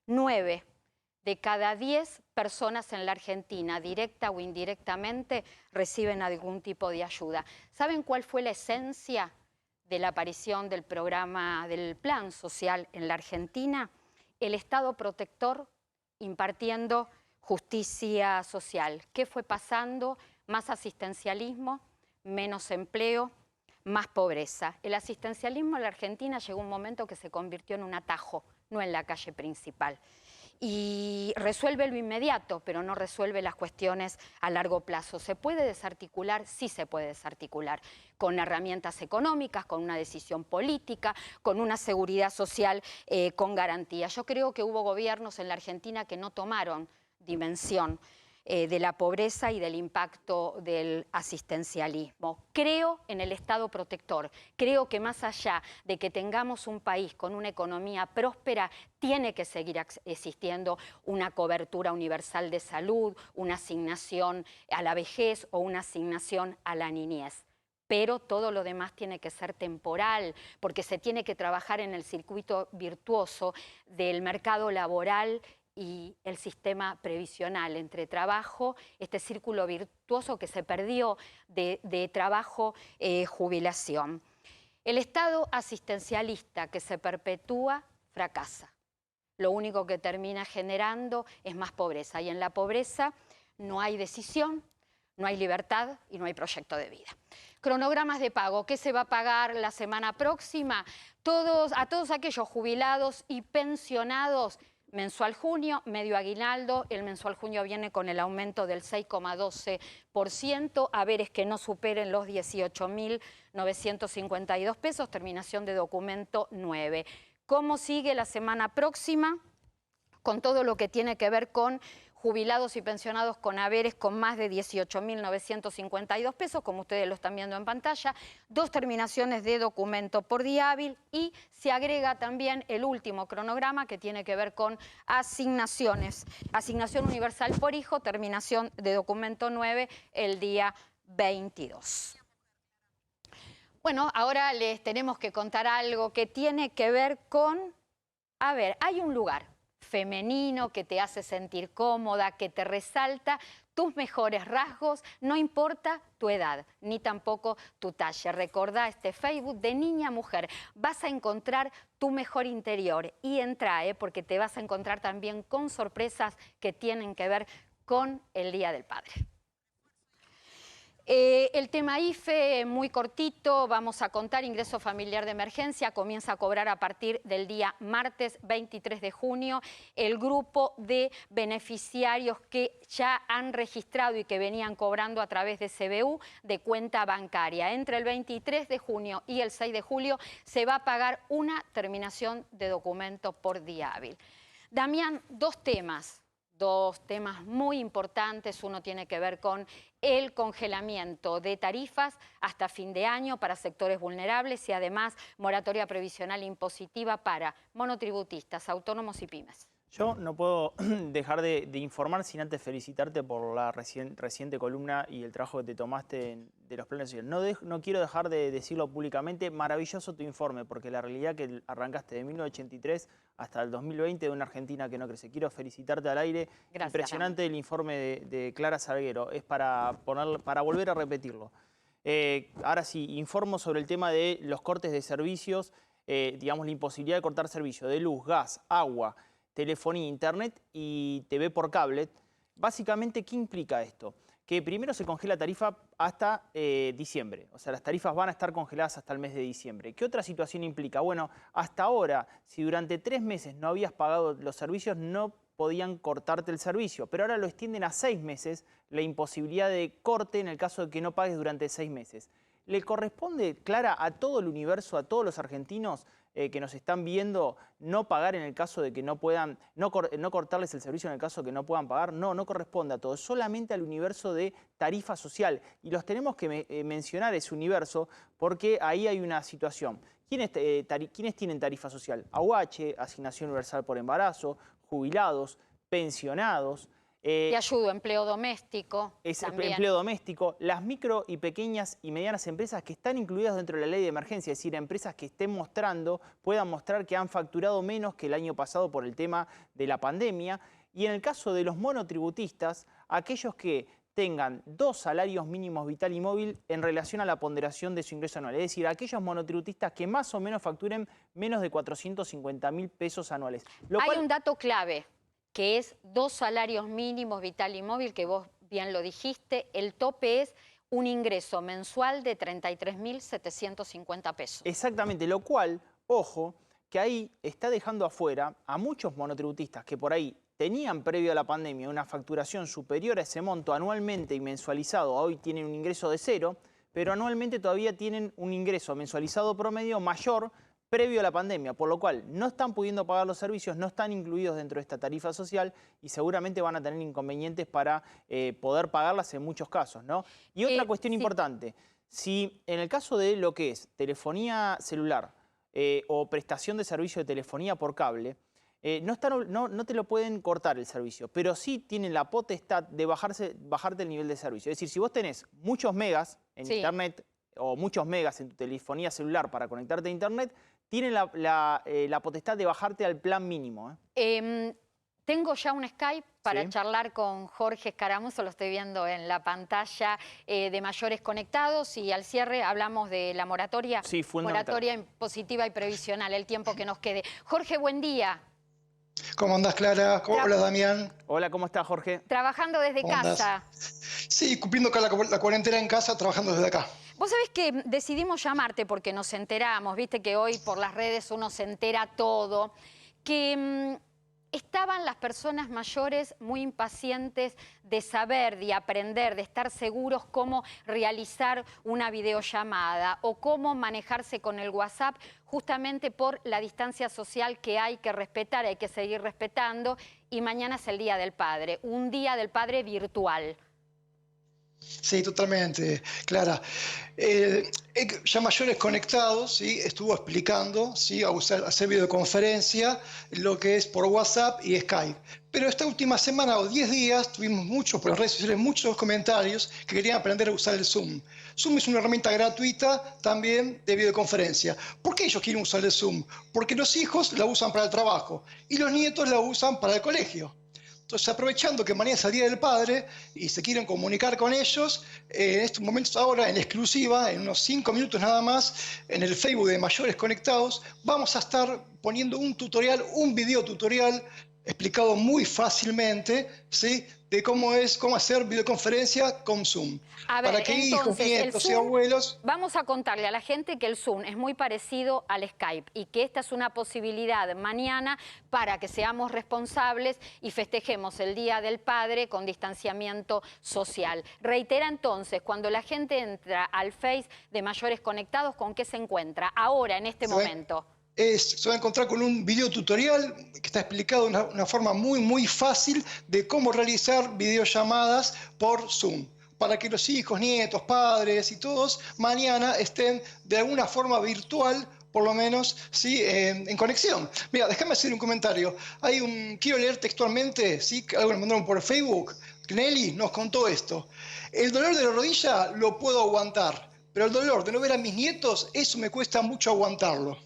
9 de cada 10 personas en la Argentina, directa o indirectamente, reciben algún tipo de ayuda. ¿Saben cuál fue la esencia de la aparición del programa, del plan social en la Argentina? El Estado protector impartiendo justicia social. ¿Qué fue pasando? Más asistencialismo, menos empleo, más pobreza. El asistencialismo en la Argentina llegó un momento que se convirtió en un atajo, no en la calle principal. Y resuelve lo inmediato, pero no resuelve las cuestiones a largo plazo. ¿Se puede desarticular? Sí se puede desarticular, con herramientas económicas, con una decisión política, con una seguridad social con garantía. Yo creo que hubo gobiernos en la Argentina que no tomaron dimensión de la pobreza y del impacto del asistencialismo. Creo en el Estado protector. Creo que más allá de que tengamos un país con una economía próspera, tiene que seguir existiendo una cobertura universal de salud, una asignación a la vejez o una asignación a la niñez. Pero todo lo demás tiene que ser temporal, porque se tiene que trabajar en el circuito virtuoso del mercado laboral y el sistema previsional, entre trabajo, este círculo virtuoso que se perdió de trabajo, jubilación. El Estado asistencialista que se perpetúa fracasa. Lo único que termina generando es más pobreza. Y en la pobreza no hay decisión, no hay libertad y no hay proyecto de vida. Cronogramas de pago. ¿Qué se va a pagar la semana próxima? A todos aquellos jubilados y pensionados, mensual junio, medio aguinaldo. El mensual junio viene con el aumento del 6,12%. Haberes que no superen los 18.952 pesos. Terminación de documento 9. ¿Cómo sigue la semana próxima? Con todo lo que tiene que ver con jubilados y pensionados con haberes con más de 18.952 pesos, como ustedes lo están viendo en pantalla, 2 terminaciones de documento por día hábil y se agrega también el último cronograma que tiene que ver con asignaciones. Asignación universal por hijo, terminación de documento 9 el día 22. Bueno, ahora les tenemos que contar algo que tiene que ver con, a ver, hay un lugar femenino que te hace sentir cómoda, que te resalta tus mejores rasgos, no importa tu edad, ni tampoco tu talla. Recordá este Facebook de Niña Mujer. Vas a encontrar tu mejor interior y entra, porque te vas a encontrar también con sorpresas que tienen que ver con el Día del Padre. El tema IFE, muy cortito, vamos a contar, ingreso familiar de emergencia, comienza a cobrar a partir del día martes 23 de junio. El grupo de beneficiarios que ya han registrado y que venían cobrando a través de CBU, de cuenta bancaria. Entre el 23 de junio y el 6 de julio se va a pagar una terminación de documento por día hábil. Damián, dos temas muy importantes. Uno tiene que ver con el congelamiento de tarifas hasta fin de año para sectores vulnerables y además moratoria previsional impositiva para monotributistas, autónomos y pymes. Yo no puedo dejar de informar sin antes felicitarte por la reciente columna y el trabajo que te tomaste de los planes sociales. No quiero dejar de decirlo públicamente, maravilloso tu informe, porque la realidad que arrancaste de 1983 hasta el 2020 de una Argentina que no crece. Quiero felicitarte al aire. Gracias, impresionante el informe de Clara Salguero, es para volver a repetirlo. Ahora sí, informo sobre el tema de los cortes de servicios, digamos la imposibilidad de cortar servicios de luz, gas, agua, telefonía, internet y TV por cable. Básicamente, ¿qué implica esto? Que primero se congela tarifa hasta diciembre. O sea, las tarifas van a estar congeladas hasta el mes de diciembre. ¿Qué otra situación implica? Bueno, hasta ahora, si durante 3 meses no habías pagado los servicios, no podían cortarte el servicio. Pero ahora lo extienden a 6 meses, la imposibilidad de corte en el caso de que no pagues durante 6 meses. ¿Le corresponde, Clara, a todo el universo, a todos los argentinos que nos están viendo, no pagar en el caso de que no puedan, no cortarles el servicio en el caso de que no puedan pagar? No corresponde a todos, solamente al universo de tarifa social. Y los tenemos que mencionar ese universo porque ahí hay una situación. ¿Quiénes tienen tarifa social? AUH, Asignación Universal por Embarazo, jubilados, pensionados. Te ayudo, empleo doméstico. Empleo doméstico, las micro y pequeñas y medianas empresas que están incluidas dentro de la ley de emergencia, es decir, empresas que puedan mostrar que han facturado menos que el año pasado por el tema de la pandemia. Y en el caso de los monotributistas, aquellos que tengan 2 salarios mínimos vital y móvil en relación a la ponderación de su ingreso anual. Es decir, aquellos monotributistas que más o menos facturen menos de 450.000 pesos anuales. Hay un dato clave, que es 2 salarios mínimos vital y móvil, que vos bien lo dijiste. El tope es un ingreso mensual de 33.750 pesos. Exactamente, lo cual, ojo, que ahí está dejando afuera a muchos monotributistas que por ahí tenían previo a la pandemia una facturación superior a ese monto anualmente y mensualizado. Hoy tienen un ingreso de 0, pero anualmente todavía tienen un ingreso mensualizado promedio mayor previo a la pandemia, por lo cual no están pudiendo pagar los servicios, no están incluidos dentro de esta tarifa social y seguramente van a tener inconvenientes para poder pagarlas en muchos casos, ¿no? Y otra cuestión importante, si en el caso de lo que es telefonía celular o prestación de servicio de telefonía por cable, no te lo pueden cortar el servicio, pero sí tienen la potestad de bajarte el nivel de servicio. Es decir, si vos tenés muchos megas en internet o muchos megas en tu telefonía celular para conectarte a internet, tienen la potestad de bajarte al plan mínimo. Tengo ya un Skype para Sí. charlar con Jorge Escaramuzo, lo estoy viendo en la pantalla de Mayores Conectados, y al cierre hablamos de la moratoria, Sí, fundamental. moratoria impositiva y previsional, el tiempo que nos quede. Jorge, buen día. ¿Cómo andás, Clara? Hola, Damián. Hola, ¿cómo estás, Jorge? Trabajando desde ¿Cómo andás? casa. Sí, cumpliendo acá la cuarentena en casa, trabajando desde acá. Vos sabés que decidimos llamarte porque nos enteramos, viste que hoy por las redes uno se entera todo, que estaban las personas mayores muy impacientes de saber, de aprender, de estar seguros cómo realizar una videollamada o cómo manejarse con el WhatsApp, justamente por la distancia social que hay que respetar, hay que seguir respetando, y mañana es el Día del Padre, un Día del Padre virtual. Sí, totalmente, Clara. Ya Mayores Conectados, ¿sí? Estuvo explicando, ¿sí? Hacer videoconferencia, lo que es por WhatsApp y Skype. Pero esta última semana o 10 días tuvimos por las redes sociales muchos comentarios que querían aprender a usar el Zoom. Zoom es una herramienta gratuita también de videoconferencia. ¿Por qué ellos quieren usar el Zoom? Porque los hijos la usan para el trabajo y los nietos la usan para el colegio. Entonces, aprovechando que mañana es el Día del Padre y se quieren comunicar con ellos, en estos momentos ahora, en exclusiva, en unos 5 minutos nada más, en el Facebook de Mayores Conectados, vamos a estar poniendo un tutorial, un video tutorial explicado muy fácilmente, ¿sí? De cómo hacer videoconferencia con Zoom. A ver, para que hijos, entonces, nietos y Zoom, abuelos... vamos a contarle a la gente que el Zoom es muy parecido al Skype y que esta es una posibilidad mañana para que seamos responsables y festejemos el Día del Padre con distanciamiento social. Reitera entonces, cuando la gente entra al Face de Mayores Conectados, ¿con qué se encuentra ahora, en este momento? Se va a encontrar con un video tutorial que está explicado de una forma muy fácil de cómo realizar videollamadas por Zoom, para que los hijos, nietos, padres y todos mañana estén de alguna forma virtual, por lo menos, ¿sí? En conexión. Mira, déjame hacer un comentario. Quiero leer textualmente, ¿sí? Algo me mandaron por Facebook. Nelly nos contó esto. El dolor de la rodilla lo puedo aguantar, pero el dolor de no ver a mis nietos, eso me cuesta mucho aguantarlo.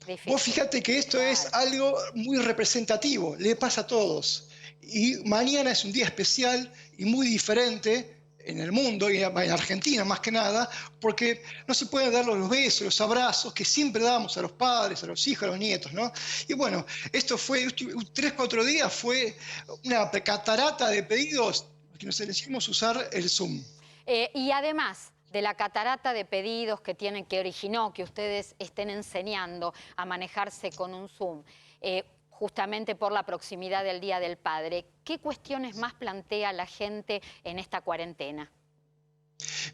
Difícil. Vos fíjate que esto es algo muy representativo, le pasa a todos. Y mañana es un día especial y muy diferente en el mundo y en Argentina más que nada, porque no se pueden dar los besos, los abrazos que siempre damos a los padres, a los hijos, a los nietos, ¿no? Y bueno, esto fue, 3 o 4 días fue una catarata de pedidos que nos elegimos usar el Zoom. Y además de la catarata de pedidos que originó que ustedes estén enseñando a manejarse con un Zoom, justamente por la proximidad del Día del Padre, ¿qué cuestiones más plantea la gente en esta cuarentena?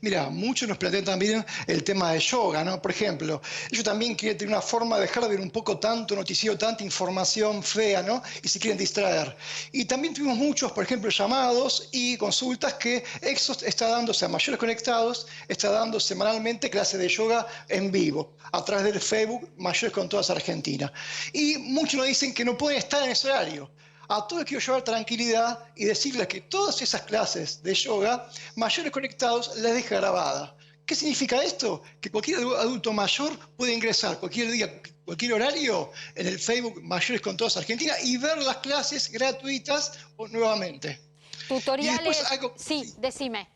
Mira, muchos nos plantean también el tema de yoga, ¿no? Por ejemplo, ellos también quieren tener una forma de dejar de ver un poco tanto noticiero, tanta información fea, ¿no? Y se quieren distraer. Y también tuvimos muchos, por ejemplo, llamados y consultas que Exos está dándose a Mayores Conectados, está dando semanalmente clases de yoga en vivo, a través del Facebook Mayores con todas Argentina. Y muchos nos dicen que no pueden estar en ese horario. A todos quiero llevar tranquilidad y decirles que todas esas clases de yoga, Mayores Conectados las deja grabada. ¿Qué significa esto? Que cualquier adulto mayor puede ingresar cualquier día, cualquier horario en el Facebook Mayores con todas Argentina y ver las clases gratuitas nuevamente. Tutoriales, sí, decime.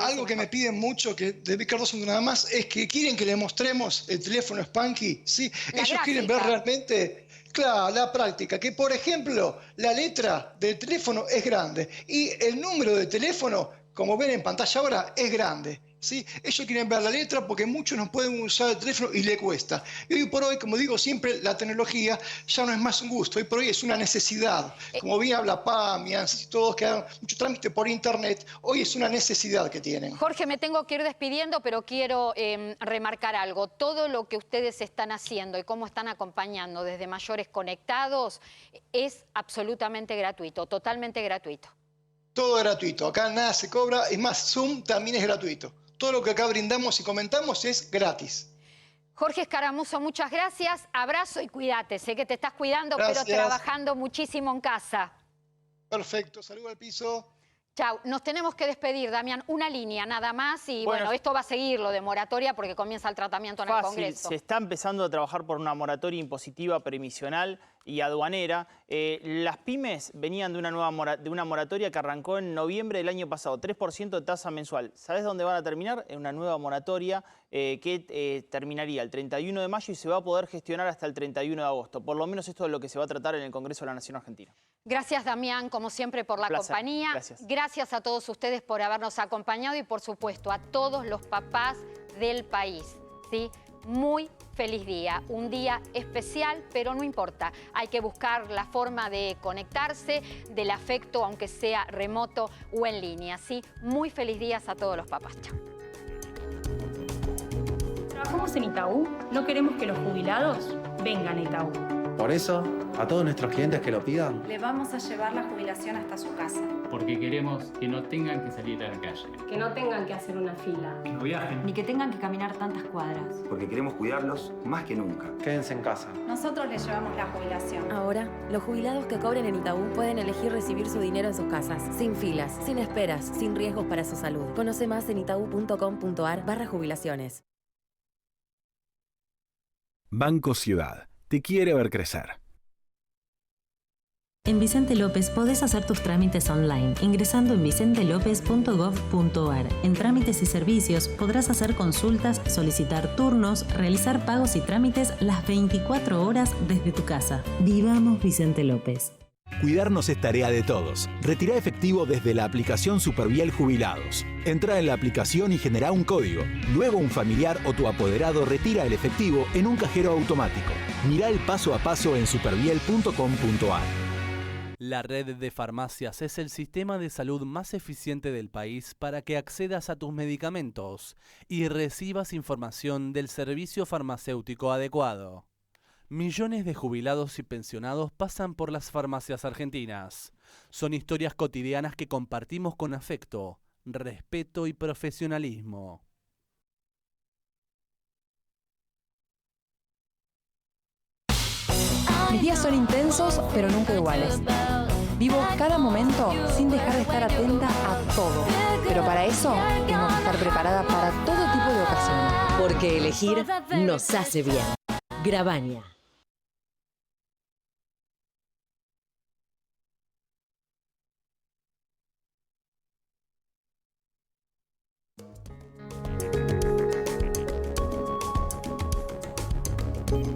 Algo que me piden mucho, que de Ricardo Segundo nada más, es que quieren que le mostremos el teléfono Spanky. ¿Sí? Ellos quieren ver realmente, claro, la práctica. Que, por ejemplo, la letra del teléfono es grande y el número de teléfono, como ven en pantalla ahora, es grande. ¿Sí? Ellos quieren ver la letra porque muchos no pueden usar el teléfono y le cuesta. Y hoy por hoy, como digo siempre, la tecnología ya no es más un gusto, hoy por hoy es una necesidad. Como bien habla Pam y Ansi, todos que hagan mucho trámite por internet, hoy es una necesidad que tienen. Jorge, me tengo que ir despidiendo, pero quiero remarcar algo. Todo lo que ustedes están haciendo y cómo están acompañando desde Mayores Conectados es absolutamente gratuito, totalmente gratuito. Todo gratuito, acá nada se cobra, es más, Zoom también es gratuito. Todo lo que acá brindamos y comentamos es gratis. Jorge Escaramuzo, muchas gracias. Abrazo y cuídate. Sé que te estás cuidando, Gracias. pero trabajando muchísimo en casa. Perfecto, saludo al piso. Chau, nos tenemos que despedir, Damián. Una línea nada más y bueno, esto va a seguir lo de moratoria porque comienza el tratamiento en el Congreso. Se está empezando a trabajar por una moratoria impositiva previsional. y aduanera. Las pymes venían de una moratoria que arrancó en noviembre del año pasado, 3% de tasa mensual. ¿Sabés dónde van a terminar? En una nueva moratoria que terminaría el 31 de mayo y se va a poder gestionar hasta el 31 de agosto. Por lo menos esto es lo que se va a tratar en el Congreso de la Nación Argentina. Gracias, Damián, como siempre, por la compañía. Gracias a todos ustedes por habernos acompañado y, por supuesto, a todos los papás del país, ¿sí? Muy feliz día, un día especial, pero no importa. Hay que buscar la forma de conectarse, del afecto, aunque sea remoto o en línea, ¿sí? Muy feliz días a todos los papás. Chao. Trabajamos en Itaú, no queremos que los jubilados vengan a Itaú. Por eso, a todos nuestros clientes que lo pidan, le vamos a llevar la jubilación hasta su casa. Porque queremos que no tengan que salir a la calle. Que no tengan que hacer una fila. Que no viajen. Ni que tengan que caminar tantas cuadras. Porque queremos cuidarlos más que nunca. quédense en casa. Nosotros les llevamos la jubilación. Ahora, los jubilados que cobren en Itaú pueden elegir recibir su dinero en sus casas, sin filas, sin esperas, sin riesgos para su salud. Conoce más en itaú.com.ar/jubilaciones. Banco Ciudad. Te quiere ver crecer. En Vicente López podés hacer tus trámites online ingresando en vicentelopez.gov.ar. En trámites y servicios podrás hacer consultas, solicitar turnos, realizar pagos y trámites las 24 horas desde tu casa. Vivamos Vicente López. Cuidarnos es tarea de todos. Retira efectivo desde la aplicación Superviel Jubilados. Entra en la aplicación y genera un código. Luego un familiar o tu apoderado retira el efectivo en un cajero automático. Mirá el paso a paso en superviel.com.ar. La red de farmacias es el sistema de salud más eficiente del país para que accedas a tus medicamentos y recibas información del servicio farmacéutico adecuado. Millones de jubilados y pensionados pasan por las farmacias argentinas. Son historias cotidianas que compartimos con afecto, respeto y profesionalismo. Mis días son intensos, pero nunca iguales. Vivo cada momento sin dejar de estar atenta a todo. Pero para eso tengo que estar preparada para todo tipo de ocasiones. Porque elegir nos hace bien. Gravaña.